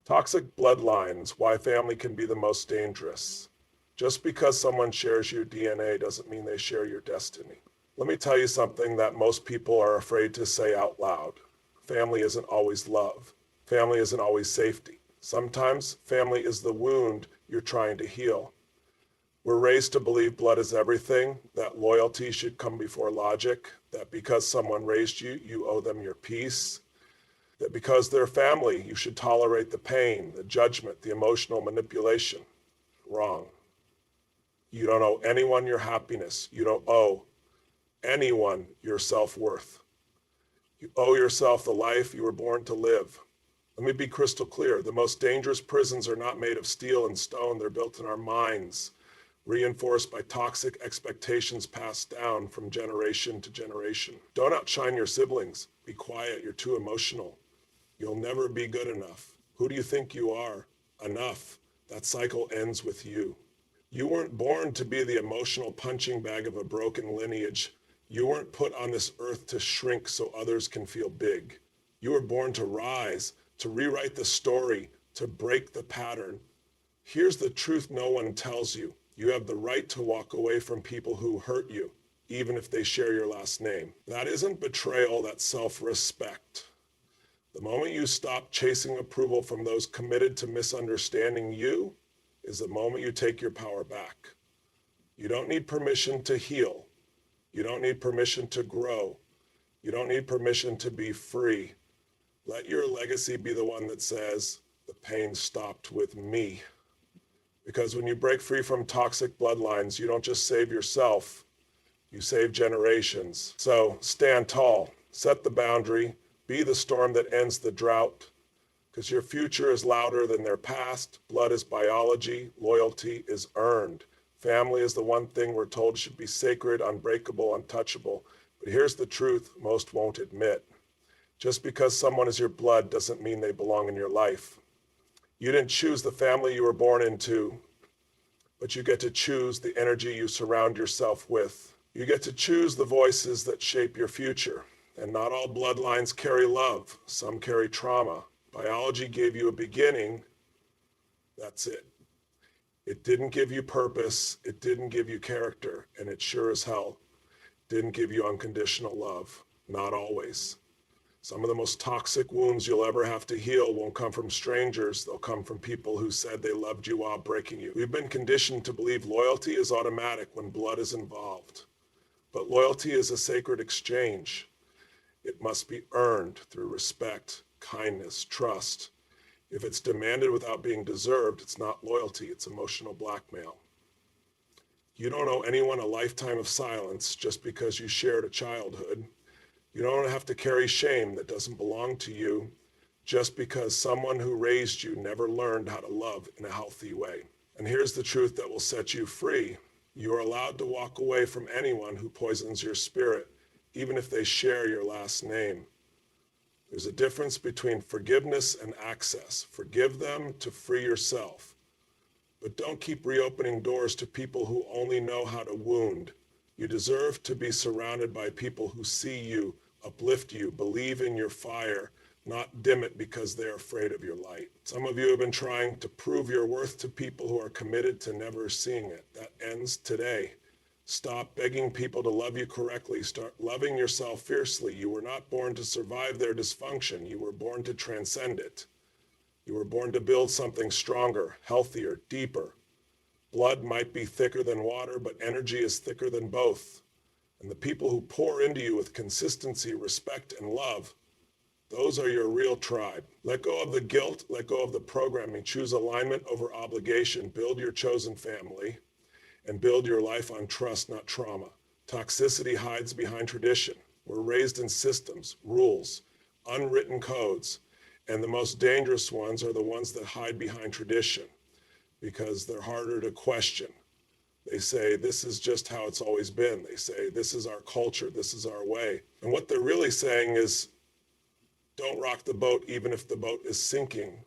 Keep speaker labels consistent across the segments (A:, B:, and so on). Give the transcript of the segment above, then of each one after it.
A: Toxic bloodlines, why family can be the most dangerous. Just because someone shares your DNA doesn't mean they share your destiny. Let me tell you something that most people are afraid to say out loud. Family isn't always love. Family isn't always safety. Sometimes family is the wound you're trying to heal. We're raised to believe blood is everything, that loyalty should come before logic, that because someone raised you, you owe them your peace, that because they're family, you should tolerate the pain, the judgment, the emotional manipulation. Wrong. You don't owe anyone your happiness. You don't owe anyone your self-worth. You owe yourself the life you were born to live. Let me be crystal clear. The most dangerous prisons are not made of steel and stone. They're built in our minds, reinforced by toxic expectations passed down from generation to generation. Don't outshine your siblings. Be quiet. You're too emotional. You'll never be good enough. Who do you think you are? Enough. That cycle ends with you. You weren't born to be the emotional punching bag of a broken lineage. You weren't put on this earth to shrink so others can feel big. You were born to rise, to rewrite the story, to break the pattern. Here's the truth no one tells you. You have the right to walk away from people who hurt you, even if they share your last name. That isn't betrayal, that's self-respect. The moment you stop chasing approval from those committed to misunderstanding you is the moment you take your power back. You don't need permission to heal. You don't need permission to grow. You don't need permission to be free. Let your legacy be the one that says, the pain stopped with me. Because when you break free from toxic bloodlines, you don't just save yourself, you save generations. So stand tall, set the boundary, be the storm that ends the drought, because your future is louder than their past. Blood is biology, loyalty is earned. Family is the one thing we're told should be sacred, unbreakable, untouchable. But here's the truth most won't admit. Just because someone is your blood doesn't mean they belong in your life. You didn't choose the family you were born into, but you get to choose the energy you surround yourself with. You get to choose the voices that shape your future. And not all bloodlines carry love. Some carry trauma. Biology gave you a beginning. That's it. It didn't give you purpose. It didn't give you character. And it sure as hell didn't give you unconditional love. Not always. Some of the most toxic wounds you'll ever have to heal won't come from strangers. They'll come from people who said they loved you while breaking you. We've been conditioned to believe loyalty is automatic when blood is involved. But loyalty is a sacred exchange. It must be earned through respect, kindness, trust. If it's demanded without being deserved, it's not loyalty, it's emotional blackmail. You don't owe anyone a lifetime of silence just because you shared a childhood. You don't have to carry shame that doesn't belong to you just because someone who raised you never learned how to love in a healthy way. And here's the truth that will set you free. You are allowed to walk away from anyone who poisons your spirit, even if they share your last name. There's a difference between forgiveness and access. Forgive them to free yourself. But don't keep reopening doors to people who only know how to wound. You deserve to be surrounded by people who see you, uplift you, believe in your fire, not dim it because they're afraid of your light. Some of you have been trying to prove your worth to people who are committed to never seeing it. That ends today. Stop begging people to love you correctly. Start loving yourself fiercely. You were not born to survive their dysfunction. You were born to transcend it. You were born to build something stronger, healthier, deeper. Blood might be thicker than water, but energy is thicker than both. And the people who pour into you with consistency, respect, and love, those are your real tribe. Let go of the guilt, let go of the programming. Choose alignment over obligation. Build your chosen family. And build your life on trust, not trauma. Toxicity hides behind tradition. We're raised in systems, rules, unwritten codes, and the most dangerous ones are the ones that hide behind tradition because they're harder to question. They say, this is just how it's always been. They say, this is our culture, this is our way. And what they're really saying is, don't rock the boat even if the boat is sinking.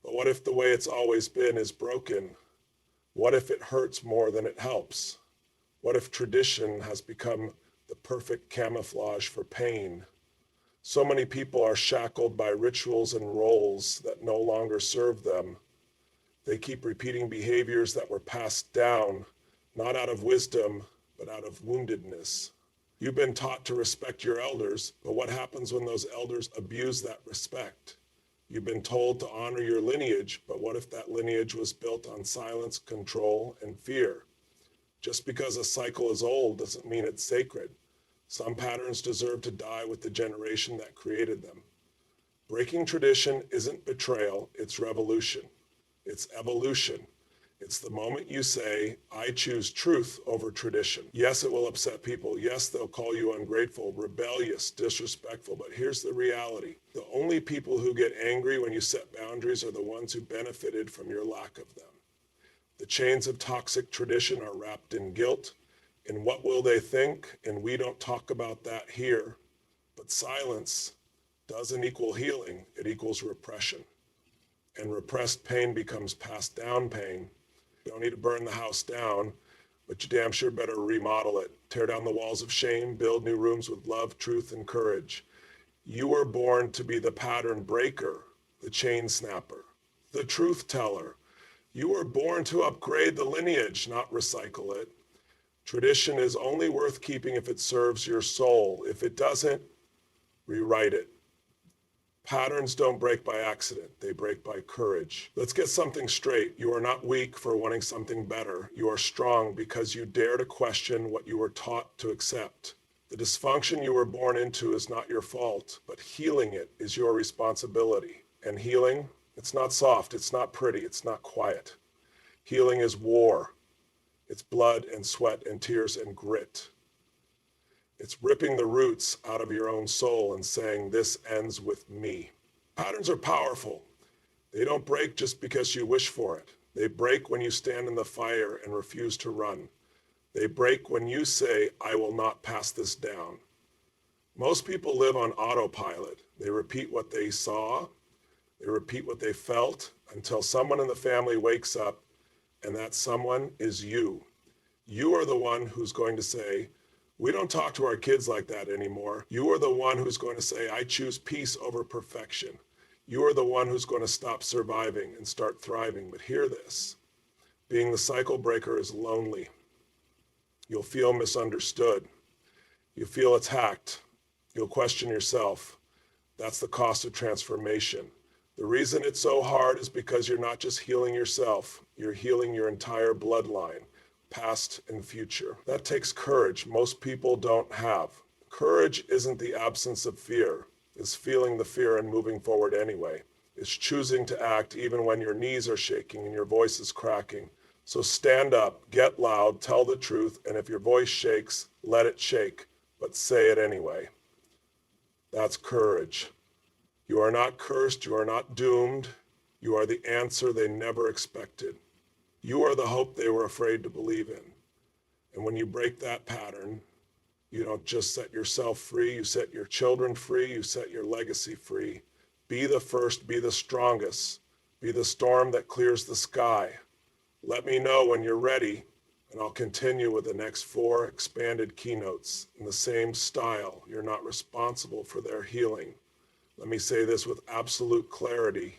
A: But what if the way it's always been is broken? What if it hurts more than it helps? What if tradition has become the perfect camouflage for pain? So many people are shackled by rituals and roles that no longer serve them. They keep repeating behaviors that were passed down, not out of wisdom, but out of woundedness. You've been taught to respect your elders, but what happens when those elders abuse that respect? You've been told to honor your lineage, but what if that lineage was built on silence, control, and fear? Just because a cycle is old doesn't mean it's sacred. Some patterns deserve to die with the generation that created them. Breaking tradition isn't betrayal, it's revolution. It's evolution. It's the moment you say, I choose truth over tradition. Yes, it will upset people. Yes, they'll call you ungrateful, rebellious, disrespectful. But here's the reality. The only people who get angry when you set boundaries are the ones who benefited from your lack of them. The chains of toxic tradition are wrapped in guilt. In what will they think? And we don't talk about that here. But silence doesn't equal healing. It equals repression. And repressed pain becomes passed down pain. You don't need to burn the house down, but you damn sure better remodel it. Tear down the walls of shame, build new rooms with love, truth, and courage. You were born to be the pattern breaker, the chain snapper, the truth teller. You were born to upgrade the lineage, not recycle it. Tradition is only worth keeping if it serves your soul. If it doesn't, rewrite it. Patterns don't break by accident, they break by courage. Let's get something straight. You are not weak for wanting something better. You are strong because you dare to question what you were taught to accept. The dysfunction you were born into is not your fault, but healing it is your responsibility. And healing, it's not soft, it's not pretty, it's not quiet. Healing is war. It's blood and sweat and tears and grit. It's ripping the roots out of your own soul and saying, this ends with me. Patterns are powerful. They don't break just because you wish for it. They break when you stand in the fire and refuse to run. They break when you say, I will not pass this down. Most people live on autopilot. They repeat what they saw. They repeat what they felt until someone in the family wakes up, and that someone is you. You are the one who's going to say, we don't talk to our kids like that anymore. You are the one who's going to say, I choose peace over perfection. You are the one who's going to stop surviving and start thriving. But hear this, being the cycle breaker is lonely. You'll feel misunderstood. You'll feel attacked. You'll question yourself. That's the cost of transformation. The reason it's so hard is because you're not just healing yourself, you're healing your entire bloodline. Past and future. That takes courage most people don't have. Courage isn't the absence of fear. It's feeling the fear and moving forward anyway. It's choosing to act even when your knees are shaking and your voice is cracking. So stand up, get loud, tell the truth, and if your voice shakes, let it shake, but say it anyway. That's courage. You are not cursed, you are not doomed. You are the answer they never expected. You are the hope they were afraid to believe in. And when you break that pattern, you don't just set yourself free, you set your children free, you set your legacy free. Be the first, be the strongest, be the storm that clears the sky. Let me know when you're ready, and I'll continue with the next 4 expanded keynotes in the same style. You're not responsible for their healing. Let me say this with absolute clarity.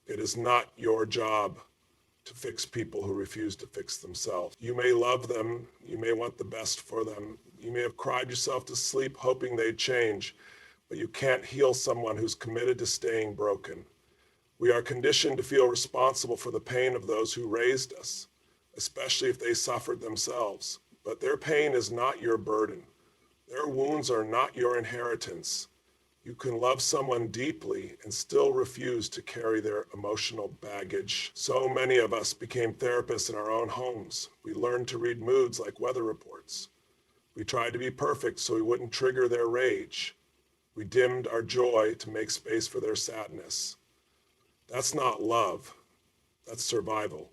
A: It is not your job to fix people who refuse to fix themselves. You may love them, you may want the best for them, you may have cried yourself to sleep hoping they'd change, but you can't heal someone who's committed to staying broken. We are conditioned to feel responsible for the pain of those who raised us, especially if they suffered themselves. But their pain is not your burden. Their wounds are not your inheritance. You can love someone deeply and still refuse to carry their emotional baggage. So many of us became therapists in our own homes. We learned to read moods like weather reports. We tried to be perfect so we wouldn't trigger their rage. We dimmed our joy to make space for their sadness. That's not love. That's survival.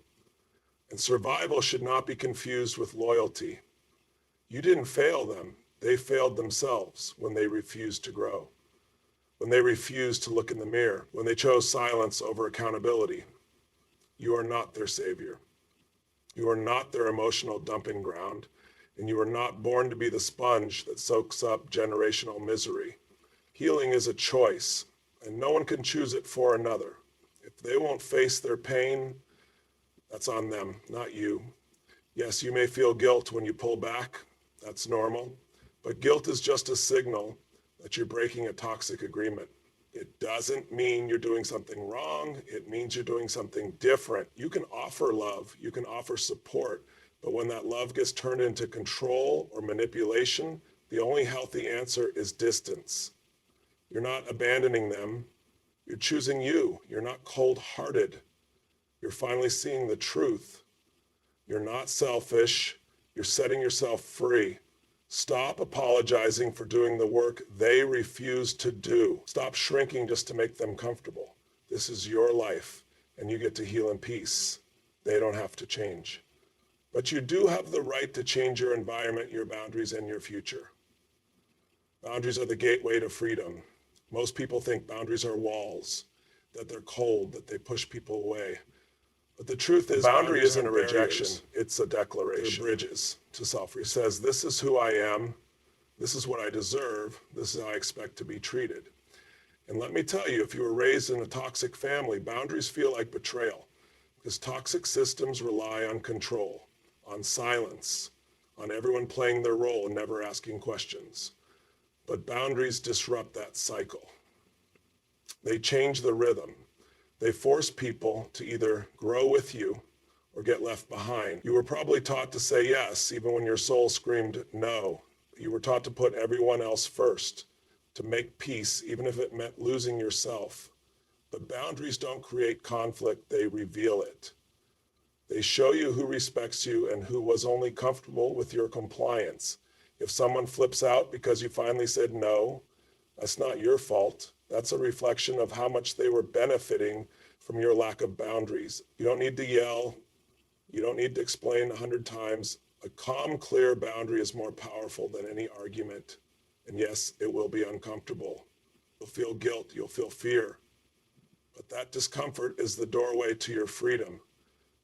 A: And survival should not be confused with loyalty. You didn't fail them. They failed themselves when they refused to grow. When they refused to look in the mirror, when they chose silence over accountability. You are not their savior. You are not their emotional dumping ground, and you are not born to be the sponge that soaks up generational misery. Healing is a choice, and no one can choose it for another. If they won't face their pain, that's on them, not you. Yes, you may feel guilt when you pull back. That's normal. But guilt is just a signal that you're breaking a toxic agreement. It doesn't mean you're doing something wrong. It means you're doing something different. You can offer love, you can offer support, but when that love gets turned into control or manipulation, the only healthy answer is distance. You're not abandoning them. You're choosing you. You're not cold-hearted. You're finally seeing the truth. You're not selfish. You're setting yourself free. Stop apologizing for doing the work they refuse to do. Stop shrinking just to make them comfortable. This is your life, and you get to heal in peace. They don't have to change. But you do have the right to change your environment, your boundaries, and your future. Boundaries are the gateway to freedom. Most people think boundaries are walls, that they're cold, that they push people away. But the truth is, boundary isn't a rejection, it's a declaration. They're bridges to self-respect. It says, this is who I am, this is what I deserve, this is how I expect to be treated. And let me tell you, if you were raised in a toxic family, boundaries feel like betrayal, because toxic systems rely on control, on silence, on everyone playing their role and never asking questions. But boundaries disrupt that cycle. They change the rhythm. They force people to either grow with you or get left behind. You were probably taught to say yes, even when your soul screamed no. You were taught to put everyone else first, to make peace, even if it meant losing yourself. But boundaries don't create conflict, they reveal it. They show you who respects you and who was only comfortable with your compliance. If someone flips out because you finally said no, that's not your fault. That's a reflection of how much they were benefiting from your lack of boundaries. You don't need to yell. You don't need to explain 100 times. A calm, clear boundary is more powerful than any argument. And yes, it will be uncomfortable. You'll feel guilt. You'll feel fear. But that discomfort is the doorway to your freedom.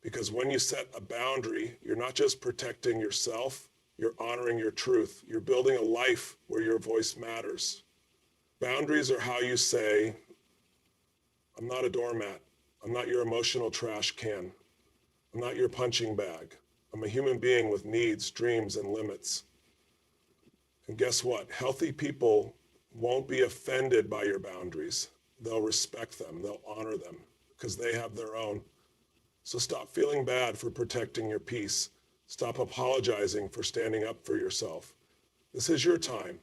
A: Because when you set a boundary, you're not just protecting yourself, you're honoring your truth. You're building a life where your voice matters. Boundaries are how you say, I'm not a doormat. I'm not your emotional trash can. I'm not your punching bag. I'm a human being with needs, dreams, and limits. And guess what? Healthy people won't be offended by your boundaries. They'll respect them. They'll honor them because they have their own. So stop feeling bad for protecting your peace. Stop apologizing for standing up for yourself. This is your time,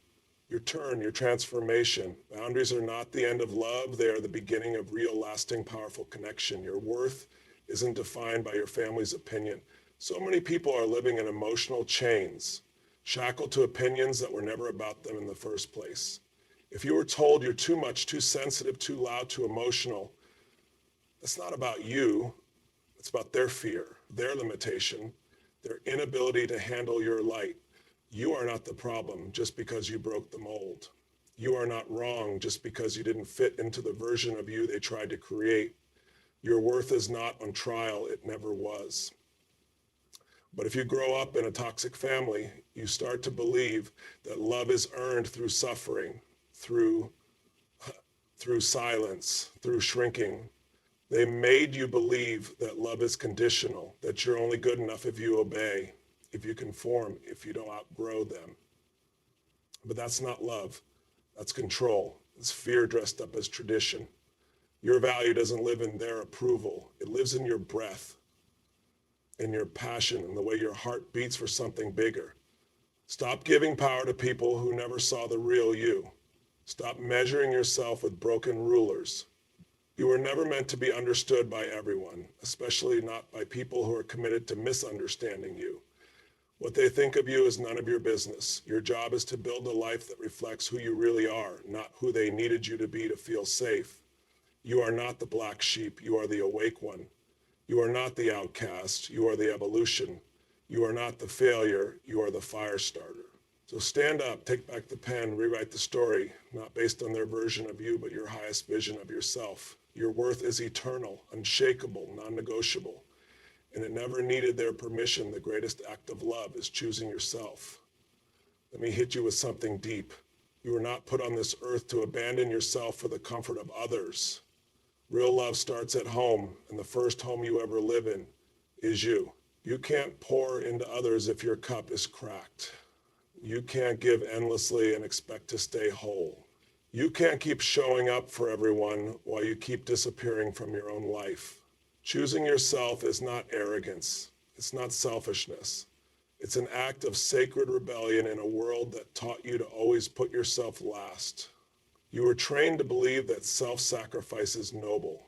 A: your turn, your transformation. Boundaries are not the end of love. They are the beginning of real, lasting, powerful connection. Your worth isn't defined by your family's opinion. So many people are living in emotional chains, shackled to opinions that were never about them in the first place. If you were told you're too much, too sensitive, too loud, too emotional, that's not about you. It's about their fear, their limitation, their inability to handle your light. You are not the problem just because you broke the mold. You are not wrong just because you didn't fit into the version of you they tried to create. Your worth is not on trial. It never was. But if you grow up in a toxic family, you start to believe that love is earned through suffering, through silence, through shrinking. They made you believe that love is conditional, that you're only good enough if you obey, if you conform, if you don't outgrow them. But that's not love. That's control. It's fear dressed up as tradition. Your value doesn't live in their approval. It lives in your breath, in your passion, in the way your heart beats for something bigger. Stop giving power to people who never saw the real you. Stop measuring yourself with broken rulers. You were never meant to be understood by everyone, especially not by people who are committed to misunderstanding you. What they think of you is none of your business. Your job is to build a life that reflects who you really are, not who they needed you to be to feel safe. You are not the black sheep. You are the awake one. You are not the outcast. You are the evolution. You are not the failure. You are the fire starter. So stand up, take back the pen, rewrite the story, not based on their version of you, but your highest vision of yourself. Your worth is eternal, unshakable, non-negotiable, and it never needed their permission. The greatest act of love is choosing yourself. Let me hit you with something deep. You were not put on this earth to abandon yourself for the comfort of others. Real love starts at home, and the first home you ever live in is you. You can't pour into others if your cup is cracked. You can't give endlessly and expect to stay whole. You can't keep showing up for everyone while you keep disappearing from your own life. Choosing yourself is not arrogance. It's not selfishness. It's an act of sacred rebellion in a world that taught you to always put yourself last. You were trained to believe that self-sacrifice is noble,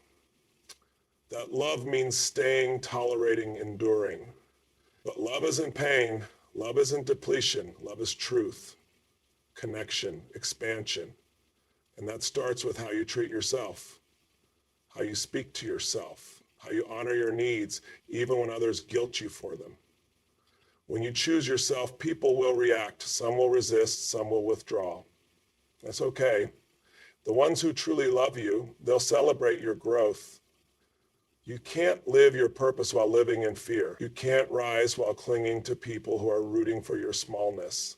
A: that love means staying, tolerating, enduring. But love isn't pain. Love isn't depletion. Love is truth, connection, expansion. And that starts with how you treat yourself, how you speak to yourself, how you honor your needs, even when others guilt you for them. When you choose yourself, people will react. Some will resist, some will withdraw. That's okay. The ones who truly love you, they'll celebrate your growth. You can't live your purpose while living in fear. You can't rise while clinging to people who are rooting for your smallness.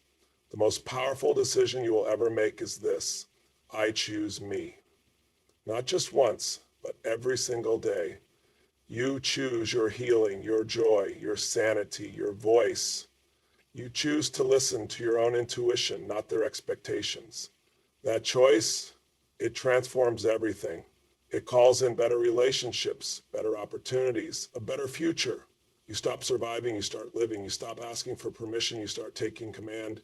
A: The most powerful decision you will ever make is this: I choose me. Not just once, but every single day. You choose your healing, your joy, your sanity, your voice. You choose to listen to your own intuition, not their expectations. That choice, it transforms everything. It calls in better relationships, better opportunities, a better future. You stop surviving, you start living. You stop asking for permission, you start taking command.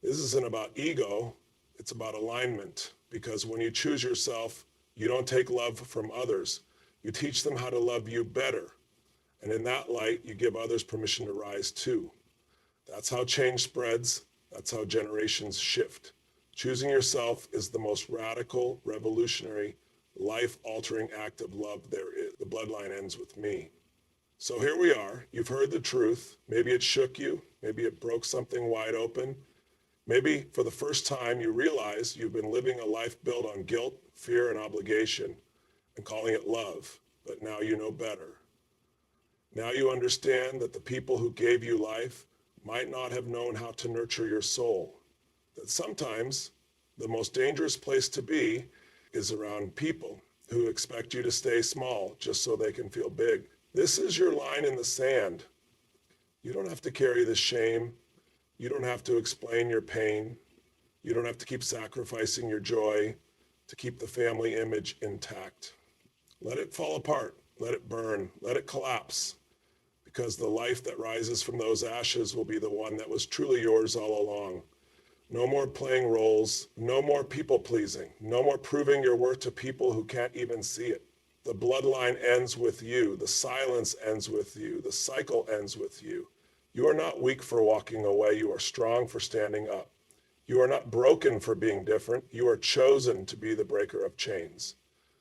A: This isn't about ego, it's about alignment. Because when you choose yourself, you don't take love from others. You teach them how to love you better. And in that light, you give others permission to rise too. That's how change spreads. That's how generations shift. Choosing yourself is the most radical, revolutionary, life-altering act of love there is. The bloodline ends with me. So here we are. You've heard the truth. Maybe it shook you. Maybe it broke something wide open. Maybe for the first time you realize you've been living a life built on guilt, fear, and obligation and calling it love. But now you know better. Now you understand that the people who gave you life might not have known how to nurture your soul. That sometimes the most dangerous place to be is around people who expect you to stay small just so they can feel big. This is your line in the sand. You don't have to carry the shame. You don't have to explain your pain. You don't have to keep sacrificing your joy to keep the family image intact. Let it fall apart. Let it burn. Let it collapse. Because the life that rises from those ashes will be the one that was truly yours all along. No more playing roles. No more people pleasing. No more proving your worth to people who can't even see it. The bloodline ends with you. The silence ends with you. The cycle ends with you. You are not weak for walking away. You are strong for standing up. You are not broken for being different. You are chosen to be the breaker of chains.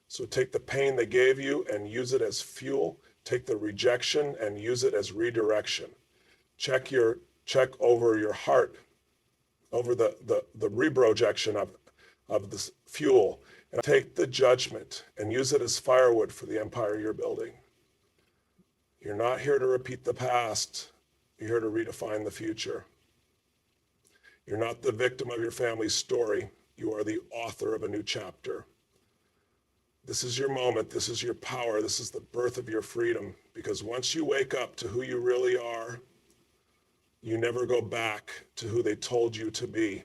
A: So take the pain they gave you and use it as fuel. Take the rejection and use it as redirection. Check over your heart, over the rebrojection of this fuel. And take the judgment and use it as firewood for the empire you're building. You're not here to repeat the past. You're here to redefine the future. You're not the victim of your family's story. You are the author of a new chapter. This is your moment. This is your power. This is the birth of your freedom. Because once you wake up to who you really are, you never go back to who they told you to be.